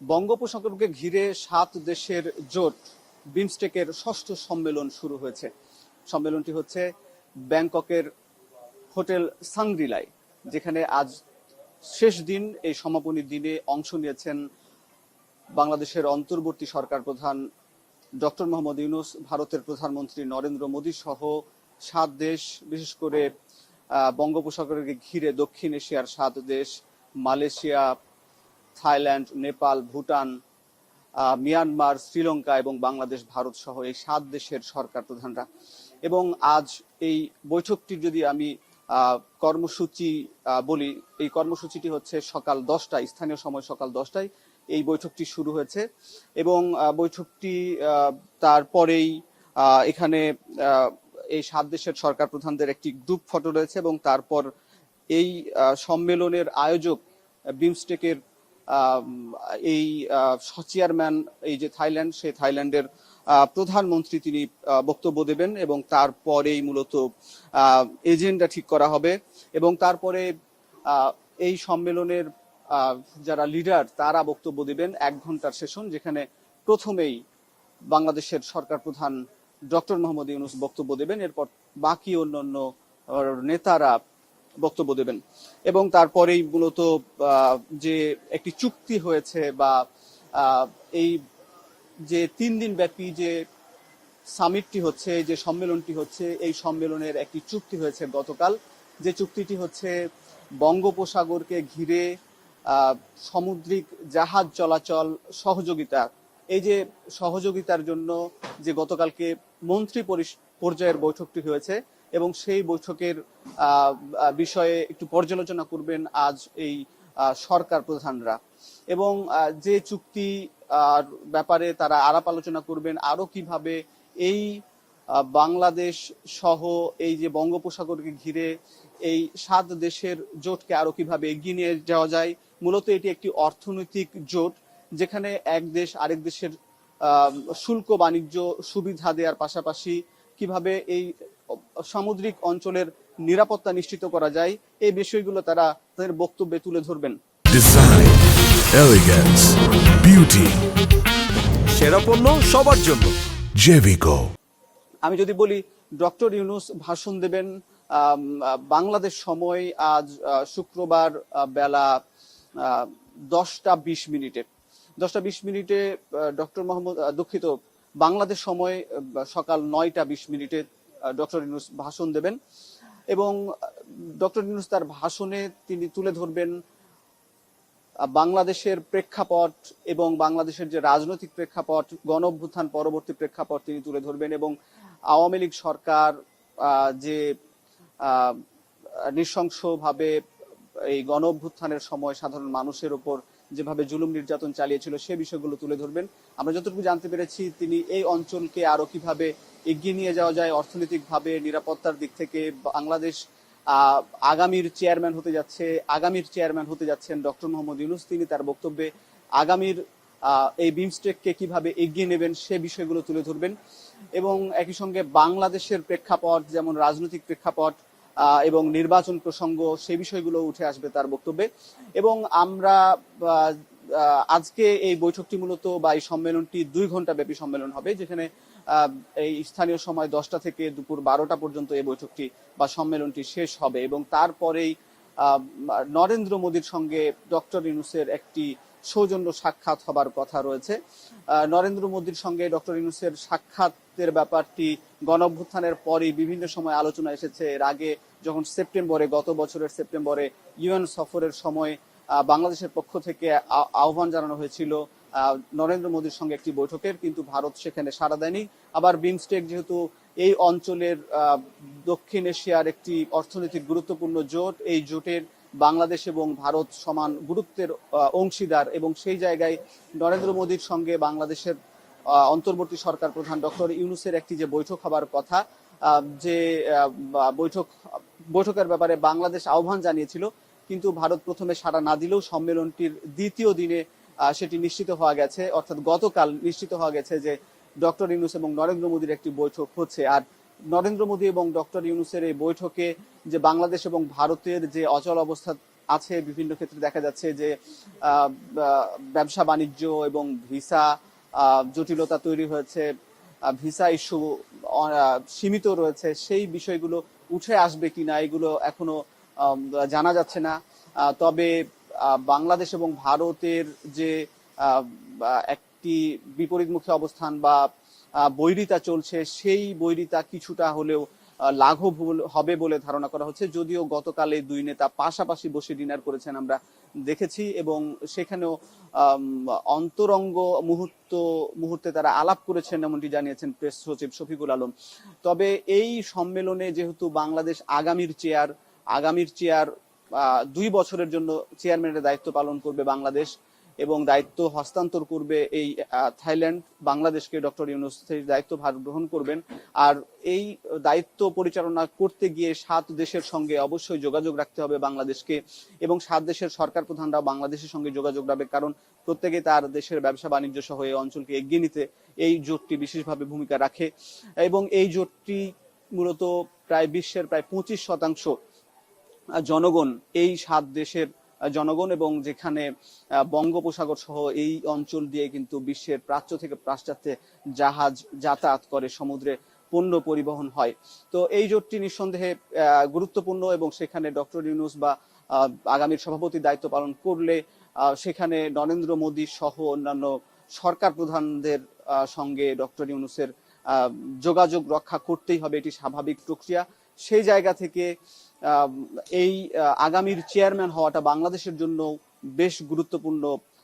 বঙ্গোপসাগরকে ঘিরে 7 দেশের জোট বিমস্টেকের ষষ্ঠ সম্মেলন শুরু হয়েছে। সম্মেলনটি হচ্ছে ব্যাংককের হোটেল সাংগ্রিলায়, যেখানে আজ শেষ দিন। এই সমাপনী দিনে অংশ নিয়েছেন বাংলাদেশের অন্তর্বর্তী সরকার প্রধান ডক্টর মোহাম্মদ ইউনূস, ভারতের প্রধানমন্ত্রী নরেন্দ্র মোদী সহ 7 দেশ, বিশেষ করে বঙ্গোপসাগরকে ঘিরে দক্ষিণ এশিয়ার 7 দেশ Malaysia, Thailand, Nepal, Bhutan, Myanmar, Sri Lanka এবং বাংলাদেশ, ভারত সহ এই 7 দেশের সরকার প্রধানরা। এবং আজ এই বৈঠকটির যদি আমি কর্মসূচি বলি, এই কর্মসূচিটি হচ্ছে সকাল 10টায়, স্থানীয় সময় সকাল 10টায় এই বৈঠকটি শুরু হয়েছে। এবং বৈঠকটি তারপরেই এখানে এই 7 দেশের সরকার প্রধানদের একটি গ্রুপ ফটো রয়েছে। এবং তারপর এই সম্মেলনের আয়োজক বিমস্টেকের এই চেয়ারম্যান, এই যে থাইল্যান্ড, সেই থাইল্যান্ডের প্রধানমন্ত্রী তিনি বক্তব্য দেবেন এবং তারপরেই মূলত এজেন্ডা ঠিক করা হবে। এবং তারপরে এই সম্মেলনের যারা লিডার তারা বক্তব্য দিবেন 1 ঘন্টার সেশন, যেখানে প্রথমেই বাংলাদেশের সরকার প্রধান ডক্টর মোহাম্মদ ইউনূস বক্তব্য দেবেন, এরপর বাকি অন্যান্য নেতারা বক্তব্য দেবেন। এবং তারপরেই মূলত যে একটি চুক্তি হয়েছে বা এই যে 3 দিন ব্যাপী যে সামিটটি হচ্ছে, যে সম্মেলনটি হচ্ছে, এই সম্মেলনের একটি চুক্তি হয়েছে গতকাল, যে চুক্তিটি হচ্ছে বঙ্গোপসাগরকে ঘিরে সামুদ্রিক জাহাজ চলাচল সহযোগিতা। এই যে সহযোগিতার জন্য যে গতকালকে মন্ত্রী পর্যায়ের বৈঠকটি হয়েছে এবং সেই বৈঠকের বিষয়ে একটু পর্যালোচনা করবেন আজ এই সরকার প্রধানরা। এবং যে চুক্তি ব্যাপারে তারা আলাপ আলোচনা করবেন, আরো কিভাবে এই বাংলাদেশ সহ এই যে বঙ্গোপসাগরকে ঘিরে এই 7 দেশের জোটকে আরো কিভাবে এগিয়ে নিয়ে যাওয়া যায়। মূলত এটি একটি অর্থনৈতিক জোট, যেখানে এক দেশ আরেক দেশের শুল্ক বাণিজ্য সুবিধা দেওয়ার পাশাপাশি কিভাবে এই সামুদ্রিক অঞ্চলের নিরাপত্তা নিশ্চিত করা যায়, এই বিষয়গুলো তারা তাদের বক্তব্যে তুলে ধরবেন। ডিজাইন, এলিগেন্স, বিউটি, সেরা পণ্য সবার জন্য জেভিকো। আমি যদি বলি, ডক্টর ইউনূস ভাষণ দেবেন বাংলাদেশ সময় আজ শুক্রবার বেলা 10টা 20 মিনিটে। 10টা 20 মিনিটে ডক্টর মোহাম্মদ, দুঃখিত, বাংলাদেশ সময় সকাল 9টা 20 মিনিটে ডক্টর ইউনূস ভাষণ দেবেন। এবং ডক্টর ইউনূস তার ভাষণে তিনি তুলে ধরবেন বাংলাদেশের প্রেক্ষাপট এবং বাংলাদেশের যে রাজনৈতিক প্রেক্ষাপট, গণ অভ্যুত্থান পরবর্তী প্রেক্ষাপট তিনি তুলে ধরবেন। এবং আওয়ামী লীগ সরকার যে নৃশংসভাবে এই গণ অভ্যুত্থানের সময় সাধারণ মানুষের উপর যেভাবে জুলুম নির্যাতন চালিয়েছিল সে বিষয়গুলো তুলে ধরবেন। আমরা যতটুকু জানতে পেরেছি, তিনি এই অঞ্চলকে আরো কিভাবে এগিয়ে নিয়ে যাওয়া যায় অর্থনৈতিকভাবে, নিরাপত্তার দিক থেকে। বাংলাদেশ আগামীর চেয়ারম্যান হতে যাচ্ছেন ডক্টর মোহাম্মদ ইউনূস। তিনি তার বক্তব্যে আগামীর এই বিমস্টেককে কিভাবে এগিয়ে নেবেন সে বিষয়গুলো তুলে ধরবেন। এবং একই সঙ্গে বাংলাদেশের প্রেক্ষাপট, যেমন রাজনৈতিক প্রেক্ষাপট এবং নির্বাচন প্রসঙ্গ, সেই বিষয়গুলো উঠে আসবে তার বক্তব্যে। এবং আমরা আজকে এই বৈঠকটি মূলত বা এই সম্মেলনটি 2 ঘন্টা ব্যাপী সম্মেলন হবে, যেখানে এই স্থানীয় সময় 10টা থেকে দুপুর 12টা পর্যন্ত এই বৈঠকটি বা সম্মেলনটি শেষ হবে। এবং তারপরেই নরেন্দ্র মোদীর সঙ্গে ডক্টর ইউনূসের একটি সৌজন্য সাক্ষাৎ হবার কথা রয়েছে। নরেন্দ্র মোদীর সঙ্গে ডক্টর ইউনূসের সাক্ষাতের ব্যাপারটি গণঅভ্যুত্থানের পরই বিভিন্ন সময় আলোচনা এসেছে। এর আগে যখন গত বছরের সেপ্টেম্বরে ইউএন সফরের সময় বাংলাদেশের পক্ষ থেকে আহ্বান জানানো হয়েছিল নরেন্দ্র মোদীর সঙ্গে একটি বৈঠকের, কিন্তু ভারত সেখানে সাড়া দেয়নি। আবার বিমস্টেক যেহেতু এই অঞ্চলের দক্ষিণ এশিয়ার একটি অর্থনৈতিক গুরুত্বপূর্ণ জোট, এই জোটের বাংলাদেশ এবং ভারত সমান গুরুত্বের অংশীদার। এবং সেই জায়গায় নরেন্দ্র মোদীর সঙ্গে বাংলাদেশের অন্তর্বর্তী সরকার প্রধান ডক্টর ইউনূসের একটি যে বৈঠক হবার কথা, যে বৈঠকের ব্যাপারে বাংলাদেশ আহ্বান জানিয়েছিল, কিন্তু ভারত প্রথমে সাড়া না দিলেও সম্মেলনটির দ্বিতীয় দিনে সেটি নিশ্চিত হওয়া গেছে, অর্থাৎ গতকাল নিশ্চিত হওয়া গেছে যে ডক্টর ইউনূস এবং নরেন্দ্র মোদীর একটি বৈঠক হচ্ছে। আর নরেন্দ্র মোদী এবং ডক্টর ইউনূসের এই বৈঠকে যে বাংলাদেশ এবং ভারতের যে অচল অবস্থা আছে, বিভিন্ন ক্ষেত্রে দেখা যাচ্ছে যে ব্যবসা বাণিজ্য এবং ভিসা জটিলতা তৈরি হয়েছে, ভিসা ইস্যু সীমিত রয়েছে, সেই বিষয়গুলো উঠে আসবে কিনা এগুলো এখনো জানা যাচ্ছে না। তবে বাংলাদেশ এবং ভারতের যে একটি বিপরীতমুখী অবস্থান বা বৈরিতা চলছে, সেই বৈরিতা কিছুটা হলেও লাঘব হবে বলে ধারণা করা হচ্ছে। যদিও গতকালে দুই নেতা পাশাপাশি বসে ডিনার করেছেন আমরা দেখেছি, এবং সেখানেও অন্তরঙ্গ মুহূর্তে তারা আলাপ করেছেন এমনটি জানিয়েছেন প্রেস সচিব শফিকুল আলম। তবে এই সম্মেলনে যেহেতু বাংলাদেশ আগামীর চেয়ার 2 বছরের জন্য চেয়ারম্যানের দায়িত্ব পালন করবে বাংলাদেশ, এবং দায়িত্ব হস্তান্তর করবে এই থাইল্যান্ড বাংলাদেশকে, ডক্টর ইউনূস দায়িত্ব ভার গ্রহণ করবেন। আর এই দায়িত্ব পরিচালনা করতে গিয়ে 7 দেশের সঙ্গে অবশ্যই যোগাযোগ রাখতে হবে বাংলাদেশকে, এবং 7 দেশের সরকার প্রধানরাও বাংলাদেশের সঙ্গে যোগাযোগ রাখবে, কারণ প্রত্যেকে তার দেশের ব্যবসা বাণিজ্য সহ এই অঞ্চলকে এগিয়ে নিতে এই জোটটি বিশেষভাবে ভূমিকা রাখে। এবং এই জোটটি মূলত বিশ্বের প্রায় 25% জনগণ, এই 7 দেশের জনগণ, এবং যেখানে বঙ্গোপসাগর সহ এই অঞ্চল দিয়ে কিন্তু বিশ্বের প্রাচ্য থেকে পাশ্চাত্যে জাহাজ যাতায়াত করে, সমুদ্রে পণ্য পরিবহন হয়। তো এই জোটটি নিঃসন্দেহে গুরুত্বপূর্ণ, এবং সেখানে ডক্টর ইউনূস বা আগামীর সভাপতির দায়িত্ব পালন করলে সেখানে নরেন্দ্র মোদী সহ অন্যান্য সরকার প্রধানদের সঙ্গে ডক্টর ইউনূসের যোগাযোগ রক্ষা করতেই হবে, এটি স্বাভাবিক প্রক্রিয়া। সেই জায়গা থেকে এই আগামীর চেয়ারম্যান হওয়াটা বাংলাদেশের জন্য বেশ গুরুত্বপূর্ণ।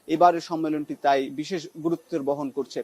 এবারের সম্মেলনটি তাই বিশেষ গুরুত্বের বহন করছে।